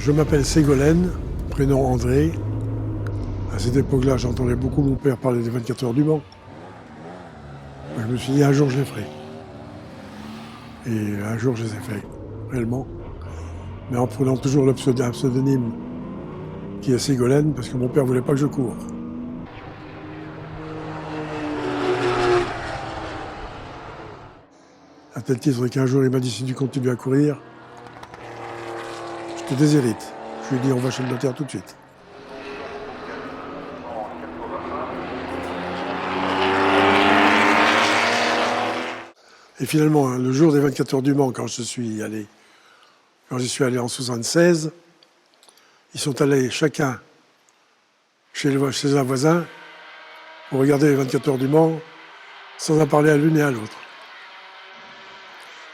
Je m'appelle Ségolène, prénom André. À cette époque-là, j'entendais beaucoup mon père parler des 24 heures du Mans. Je me suis dit, un jour, je les ferai. Et un jour, je les ai faits, réellement. Mais en prenant toujours un pseudonyme qui est Ségolène, parce que mon père ne voulait pas que je cours. À tel titre qu'un jour, il m'a dit, si tu continues à courir, je te déshérite. Je lui ai dit, on va chez le notaire tout de suite. Et finalement, le jour des 24 heures du Mans, quand j'y suis allé en 1976, ils sont allés chacun chez un voisin pour regarder les 24 heures du Mans sans en parler à l'une et à l'autre.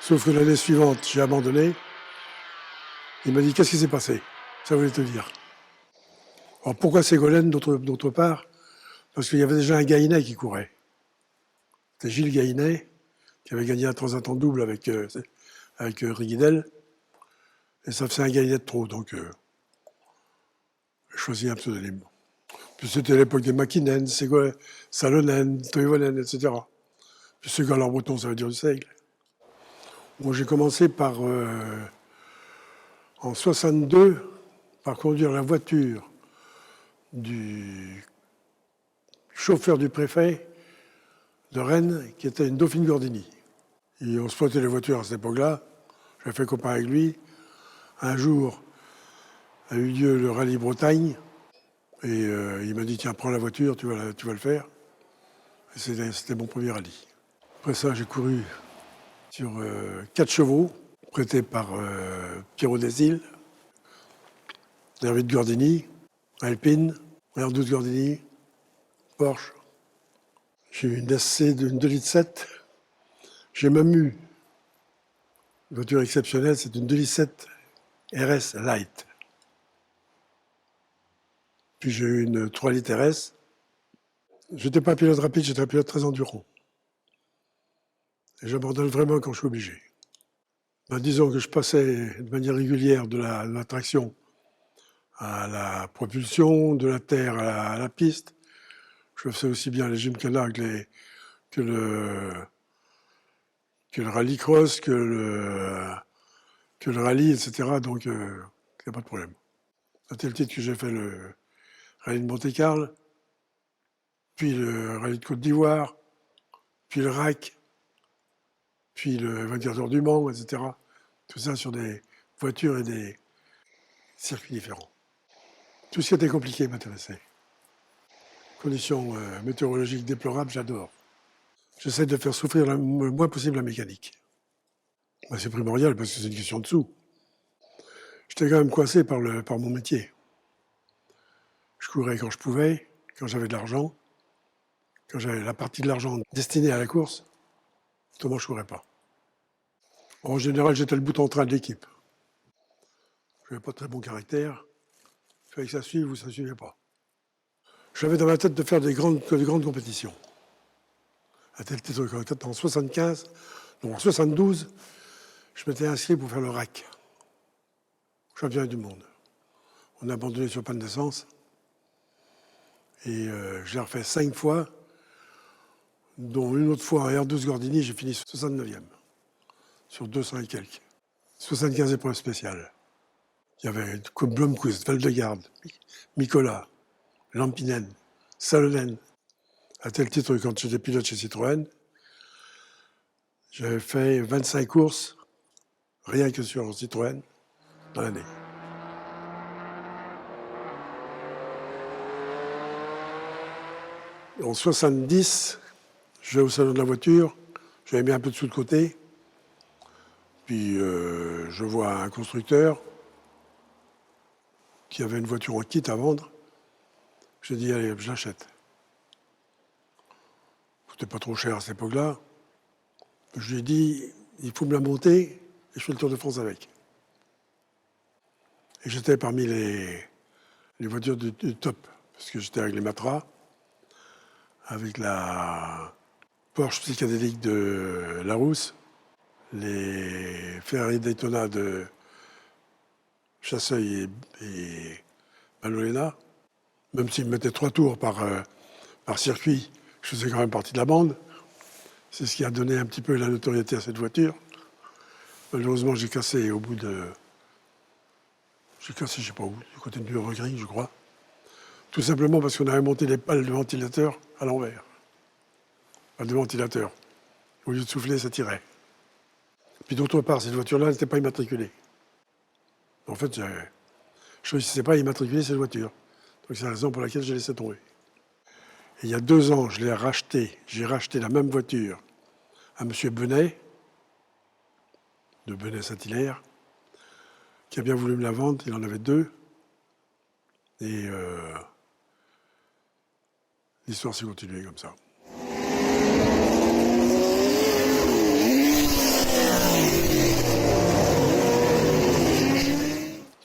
Sauf que l'année suivante, j'ai abandonné. Il m'a dit, qu'est-ce qui s'est passé? Ça voulait te dire. Alors pourquoi Ségolène d'autre part? Parce qu'il y avait déjà un Gaïnet qui courait. C'était Gilles Gaïnet, qui avait gagné un Transat en double avec Riguidel. Et ça faisait un Gaïnet de trop, donc j'ai choisi un pseudonyme. Puis c'était l'époque des Makinen, Salonen, Toivonen, etc. Puis Ségal en breton, ça veut dire du seigle. Bon, j'ai commencé en 62, par conduire la voiture du chauffeur du préfet de Rennes, qui était une Dauphine Gordini. Et on se pointait les voitures à cette époque-là. J'ai fait copain avec lui. Un jour a eu lieu le rallye Bretagne. Et il m'a dit, tiens, prends la voiture, tu vas le faire. Et c'était mon premier rallye. Après ça, j'ai couru sur 4 chevaux, prêtés par Pierrot Desilles, Hervé de Gordini, Alpine, R12 Gordini, Porsche. J'ai eu une SC d'une 2,7 litres. J'ai même eu une voiture exceptionnelle, c'est une 2,7 litres RS Light. Puis j'ai eu une 3 litres RS. Je n'étais pas un pilote rapide, j'étais un pilote très endurant. Et j'abandonne vraiment quand je suis obligé. Ben, disons que je passais de manière régulière de la traction à la propulsion, de la terre à la piste. Je faisais aussi bien les gymkhana que le rallycross, que le rallye, etc. Donc, il n'y a pas de problème. À tel titre que j'ai fait le rallye de Monte-Carlo, puis le rallye de Côte d'Ivoire, puis le RAC, puis le 24 heures du Mans, etc. Tout ça sur des voitures et des circuits différents. Tout ce qui était compliqué m'intéressait. Conditions météorologiques déplorables, j'adore. J'essaie de faire souffrir le moins possible la mécanique. Ben, c'est primordial parce que c'est une question de sous. J'étais quand même coincé par mon métier. Je courais quand je pouvais, quand j'avais de l'argent. Quand j'avais la partie de l'argent destinée à la course, autrement je ne courais pas. En général, j'étais le bout en train de l'équipe. Je n'avais pas de très bon caractère. Il fallait que ça suive ou ça ne suivait pas. J'avais dans ma tête de faire des grandes compétitions. À tel titre qu'en 75, non, en 72, je m'étais inscrit pour faire le RAC, championnat du monde. On a abandonné sur panne d'essence. Et j'ai refait 5 fois, dont une autre fois en R12 Gordini, j'ai fini 69e, sur 200 et quelques. 75 épreuves spéciales. Il y avait Blomqvist, Valdegarde, Mikola, Lampinen, Salonen. À tel titre, quand j'étais pilote chez Citroën, j'avais fait 25 courses, rien que sur Citroën, dans l'année. En 70, je vais au salon de la voiture, j'avais mis un peu de sous de côté, puis je vois un constructeur qui avait une voiture en kit à vendre. Je dis, allez, je l'achète. C'était pas trop cher à cette époque-là. Je lui ai dit, il faut me la monter et je fais le Tour de France avec. Et j'étais parmi les voitures du top, parce que j'étais avec les Matra, avec la Porsche psychédélique de Larousse, les Ferrari Daytona de Chasseuil et Malolena. Même s'ils me mettaient 3 tours par circuit, je faisais quand même partie de la bande. C'est ce qui a donné un petit peu la notoriété à cette voiture. Malheureusement, j'ai cassé au bout de... J'ai cassé, je sais pas où, du côté du Nürburgring, je crois. Tout simplement parce qu'on avait monté les pales de ventilateur à l'envers. Pales de ventilateur. Au lieu de souffler, ça tirait. Puis d'autre part, cette voiture-là n'était pas immatriculée. En fait, je ne réussissais pas à immatriculer cette voiture. Donc c'est la raison pour laquelle j'ai laissé tomber. Et il y a 2 ans, j'ai racheté la même voiture à M. Benet, de Benet-Saint-Hilaire, qui a bien voulu me la vendre. Il en avait 2. Et l'histoire s'est continuée comme ça.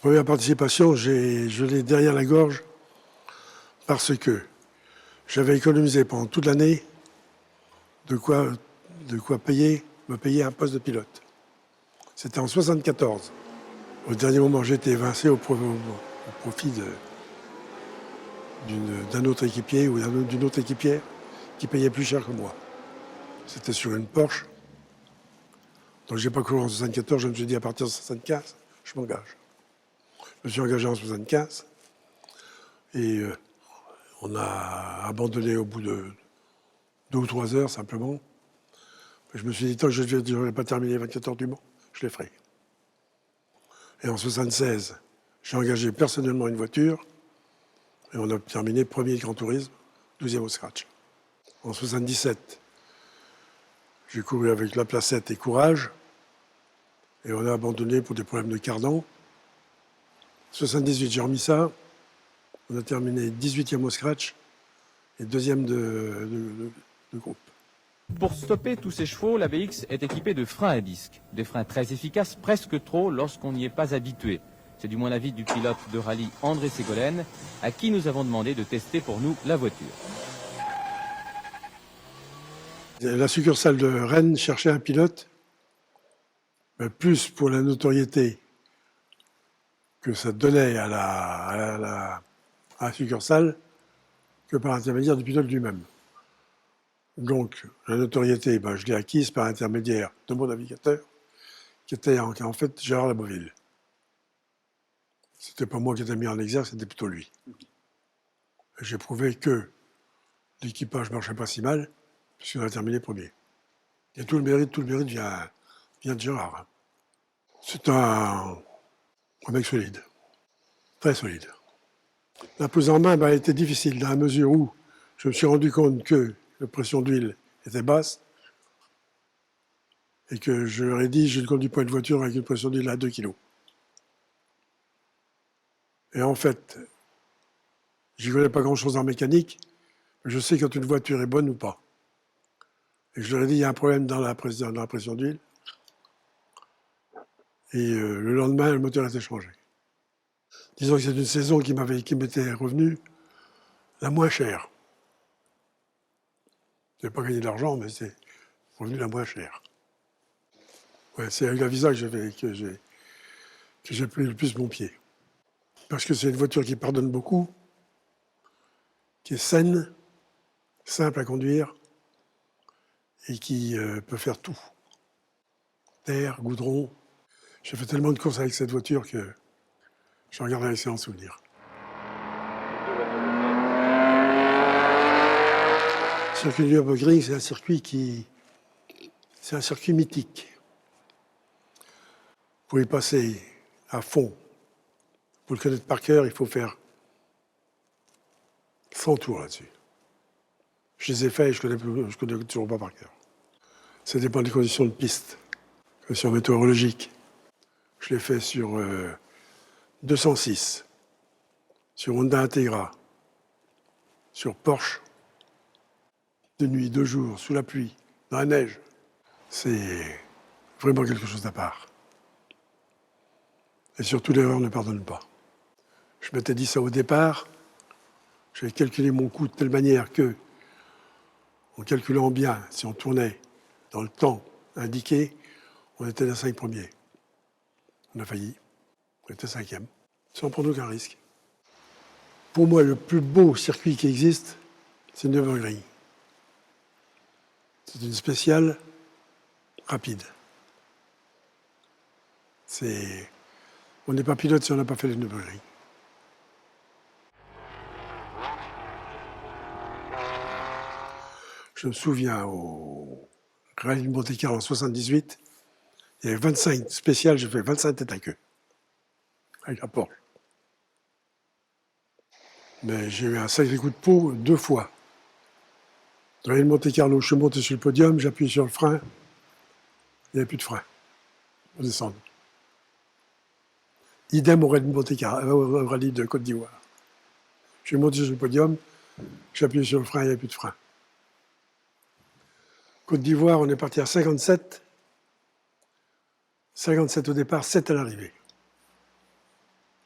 Première participation, je l'ai derrière la gorge parce que j'avais économisé pendant toute l'année de quoi me payer un poste de pilote. C'était en 1974. Au dernier moment, j'ai été évincé au profit d'un autre équipier ou d'une autre équipière qui payait plus cher que moi. C'était sur une Porsche. Donc j'ai pas couru en 1974, je me suis dit à partir de 1975, je m'engage. Je me suis engagé en 1975 et on a abandonné au bout de 2 ou 3 heures simplement. Je me suis dit, tant que je ne vais pas terminer les 24 heures du Mans, je les ferai. Et en 1976, j'ai engagé personnellement une voiture et on a terminé premier Grand Tourisme, 12e au scratch. En 1977, j'ai couru avec La Placette et Courage et on a abandonné pour des problèmes de cardan. En 1978, j'ai remis ça. On a terminé 18e au scratch et 2e de groupe. Pour stopper tous ces chevaux, la BX est équipée de freins à disque. Des freins très efficaces, presque trop lorsqu'on n'y est pas habitué. C'est du moins l'avis du pilote de rallye André Ségolène, à qui nous avons demandé de tester pour nous la voiture. La succursale de Rennes cherchait un pilote, plus pour la notoriété que ça donnait à la succursale que par l'intermédiaire du pilote lui-même. Donc, la notoriété, je l'ai acquise par l'intermédiaire de mon navigateur, qui était en fait Gérard Laboville. C'était pas moi qui étais mis en exergue, c'était plutôt lui. J'ai prouvé que l'équipage ne marchait pas si mal, puisqu'on a terminé premier. Et tout le mérite vient de Gérard. C'est un mec solide, très solide. La prise en main a été difficile, dans la mesure où je me suis rendu compte que la pression d'huile était basse et que je leur ai dit je ne conduis pas une voiture avec une pression d'huile à 2 kg. Et en fait, j'y connais pas grand-chose en mécanique, mais je sais quand une voiture est bonne ou pas. Et je leur ai dit il y a un problème dans la pression d'huile. Et le lendemain, le moteur a été changé. Disons que c'est une saison qui m'était revenue la moins chère. Je n'ai pas gagné de l'argent, mais c'est revenu la moins chère. Ouais, c'est avec la Visa que j'ai pris le plus mon pied. Parce que c'est une voiture qui pardonne beaucoup, qui est saine, simple à conduire et qui peut faire tout. Terre, goudron. J'ai fait tellement de courses avec cette voiture que je regarde avec excellent souvenir. Le circuit du Nürburgring, c'est un circuit mythique. Pour y passer à fond, pour le connaître par cœur, il faut faire 100 tours là-dessus. Je les ai faits et je connais toujours pas par cœur. Ça dépend des conditions de piste, conditions météorologiques. Je l'ai fait sur 206, sur Honda Integra, sur Porsche, de nuit, de jour, sous la pluie, dans la neige. C'est vraiment quelque chose d'à part. Et surtout, l'erreur ne pardonne pas. Je m'étais dit ça au départ. J'avais calculé mon coût de telle manière que, en calculant bien, si on tournait dans le temps indiqué, on était les 5 premiers. On a failli. On était 5e, sans prendre aucun risque. Pour moi, le plus beau circuit qui existe, c'est Nürburgring. C'est une spéciale rapide. On n'est pas pilote si on n'a pas fait le Nürburgring. Je me souviens au Rallye de Monte-Carlo en 78, il y avait 25 spéciales, j'ai fait 25 têtes à queue avec la Porsche. Mais j'ai eu un sacré coup de peau 2 fois. Rallye de Monte-Carlo, je suis monté sur le podium, j'ai appuyé sur le frein, il n'y avait plus de frein pour descendre. Idem au Rallye de Monte-Carlo, au Rallye de Côte d'Ivoire. Je suis monté sur le podium, j'ai appuyé sur le frein, il n'y avait plus de frein. Côte d'Ivoire, on est parti à 57. 57 au départ, 7 à l'arrivée.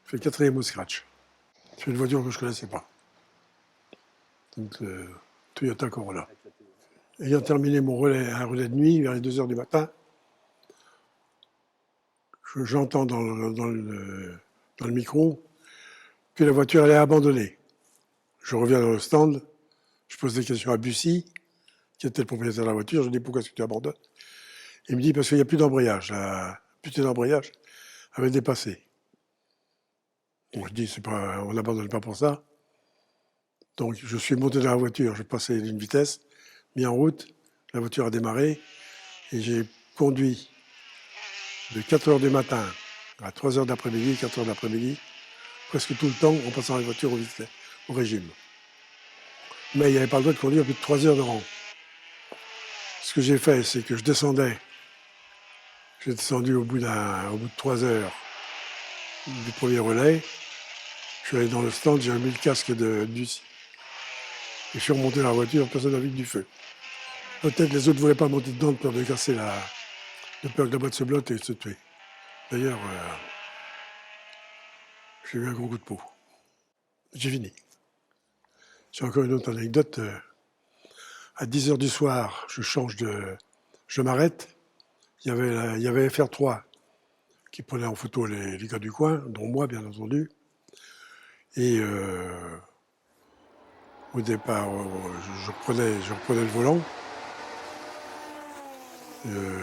Je fais 4e au scratch. C'est une voiture que je ne connaissais pas. Donc, Toyota Corolla. Ayant terminé mon relais, un relais de nuit, vers les 2 heures du matin, j'entends dans le micro que la voiture allait abandonner. Je reviens dans le stand, je pose des questions à Bussy, qui était le propriétaire de la voiture. Je dis pourquoi est-ce que tu abandonnes? Il me dit parce qu'il n'y a plus d'embrayage. La putain d'embrayage avait dépassé. Donc je dis on n'abandonne pas pour ça. Donc je suis monté dans la voiture, je passais d'une vitesse, mis en route, la voiture a démarré et j'ai conduit de 4 heures du matin à 3 heures d'après-midi, 4 heures d'après-midi, presque tout le temps en passant la voiture au régime. Mais il n'y avait pas le droit de conduire plus de 3 heures de rang. Ce que j'ai fait, c'est que je descendais. J'ai descendu au bout de 3 heures du premier relais. Je suis allé dans le stand, j'ai mis le casque du... Et je suis remonté dans la voiture, personne n'a vu du feu. Peut-être les autres ne voulaient pas monter dedans de peur de casser de peur que la boîte se blotte et se tuer. D'ailleurs, j'ai eu un gros coup de peau. J'ai fini. J'ai encore une autre anecdote. À 10 heures du soir, je m'arrête. Il y avait FR3 qui prenait en photo les gars du coin, dont moi, bien entendu. Et au départ, je reprenais le volant.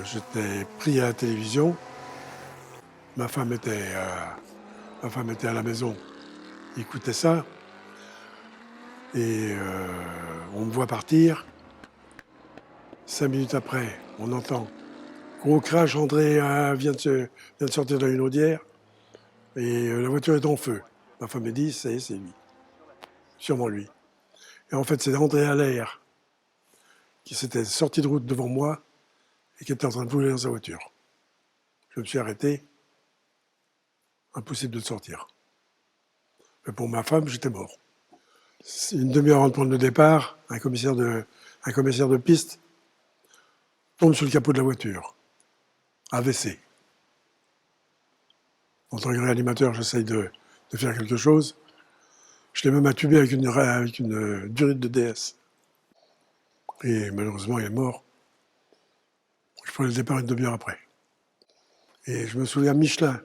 J'étais pris à la télévision. Ma femme était à la maison, écoutait ça. Et on me voit partir. 5 minutes après, on entend gros crash, André vient de sortir dans une audière. Et la voiture est en feu. Ma femme me dit, c'est lui. Sûrement lui. Et en fait, c'est André Allaire qui s'était sorti de route devant moi et qui était en train de voler dans sa voiture. Je me suis arrêté. Impossible de sortir. Mais pour ma femme, j'étais mort. Une demi-heure avant de prendre le départ, un commissaire de piste tombe sur le capot de la voiture. AVC. En tant que réanimateur, j'essaye de faire quelque chose. Je l'ai même intubé avec une durite de DS. Et malheureusement, il est mort. Je prenais le départ une demi-heure après. Et je me souviens, Michelin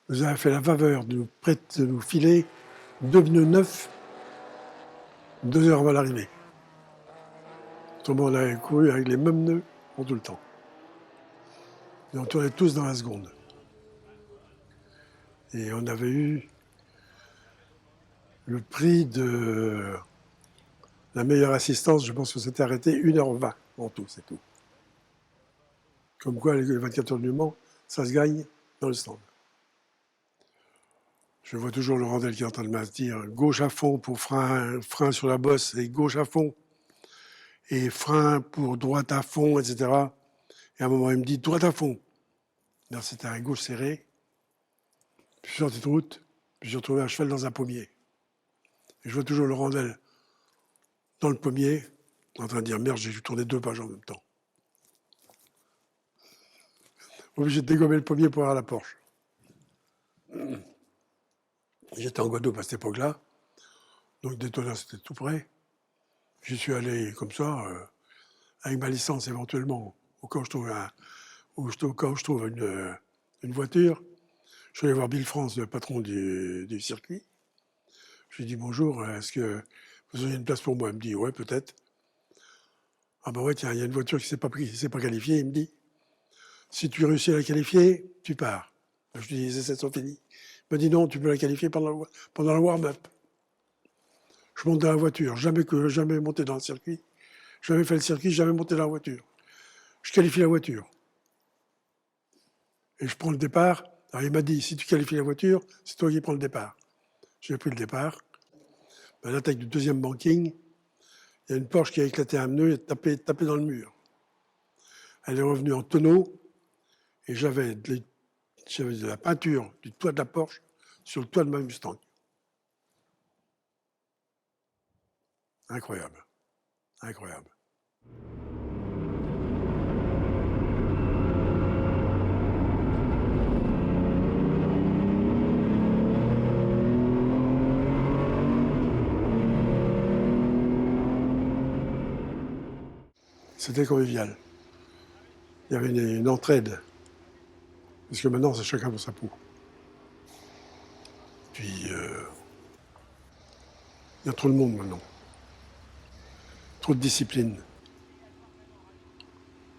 nous avait fait la faveur de nous filer 2 pneus neufs 2 heures avant l'arrivée. Autrement, on avait couru avec les mêmes nœuds pour tout le temps. Et on tournait tous dans la seconde. Et on avait eu le prix de la meilleure assistance. Je pense que c'était arrêté 1h20 en tout, c'est tout. Comme quoi, les 24 heures du Mans, ça se gagne dans le stand. Je vois toujours le Randel qui est en train de me dire gauche à fond pour frein sur la bosse et gauche à fond. Et frein pour droite à fond, etc. Et à un moment, il me dit droite à fond. C'était un gauche serré. Je suis sorti de route, puis j'ai retrouvé un cheval dans un pommier. Et je vois toujours le Randel dans le pommier, en train de dire merde, j'ai dû tourner 2 pages en même temps. Obligé de dégommer le pommier pour avoir la Porsche. J'étais en Guadeloupe à cette époque-là, donc Daytona c'était tout près. J'y suis allé comme ça, avec ma licence éventuellement, au cas où je trouve une voiture. Je suis allé voir Bill France, le patron du circuit. Je lui ai dit bonjour, est-ce que vous auriez une place pour moi? Il me dit ouais, peut-être. Ah ben ouais, tiens, il y a une voiture qui ne s'est pas qualifiée. Il me dit si tu réussis à la qualifier, tu pars. Je lui dis les essais sont finis. Il m'a dit non, tu peux la qualifier pendant la warm-up. Je monte dans la voiture, jamais monté dans le circuit, jamais fait le circuit, jamais monté dans la voiture. Je qualifie la voiture. Et je prends le départ. Alors il m'a dit, si tu qualifies la voiture, c'est toi qui prends le départ. J'ai pris le départ. À l'attaque du deuxième banking, il y a une Porsche qui a éclaté un pneu et tapé dans le mur. Elle est revenue en tonneau et j'avais de la peinture du toit de la Porsche sur le toit de ma Mustang. Incroyable. Incroyable. C'était convivial. Il y avait une entraide. Parce que maintenant, c'est chacun pour sa peau. Puis, il y a trop de monde maintenant. Trop de discipline.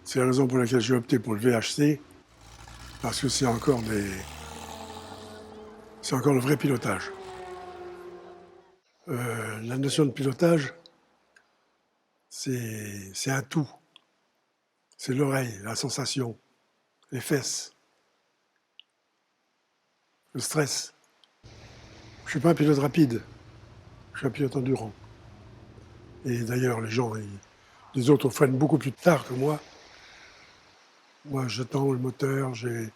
C'est la raison pour laquelle j'ai opté pour le VHC, parce que c'est encore le vrai pilotage. La notion de pilotage, c'est un tout. C'est l'oreille, la sensation, les fesses, le stress. Je ne suis pas un pilote rapide, je suis un pilote endurant. Et d'ailleurs, les autres freinent beaucoup plus tard que moi. Moi, j'attends le moteur, je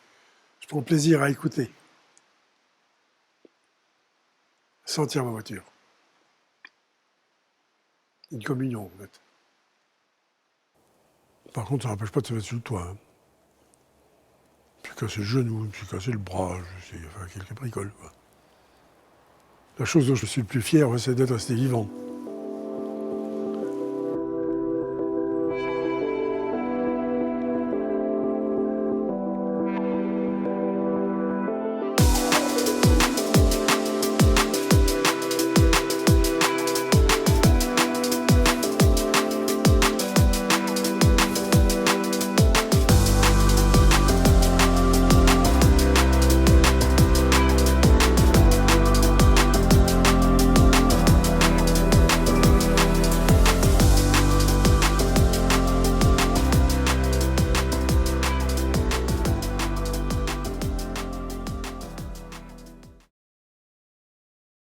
prends plaisir à écouter. Sentir ma voiture. Une communion, en fait. Par contre, ça n'empêche pas de se mettre sur le toit. Hein. Je me suis cassé le genou, je me suis cassé le bras, j'ai fait quelques bricoles. Quoi. La chose dont je suis le plus fier, c'est d'être resté vivant.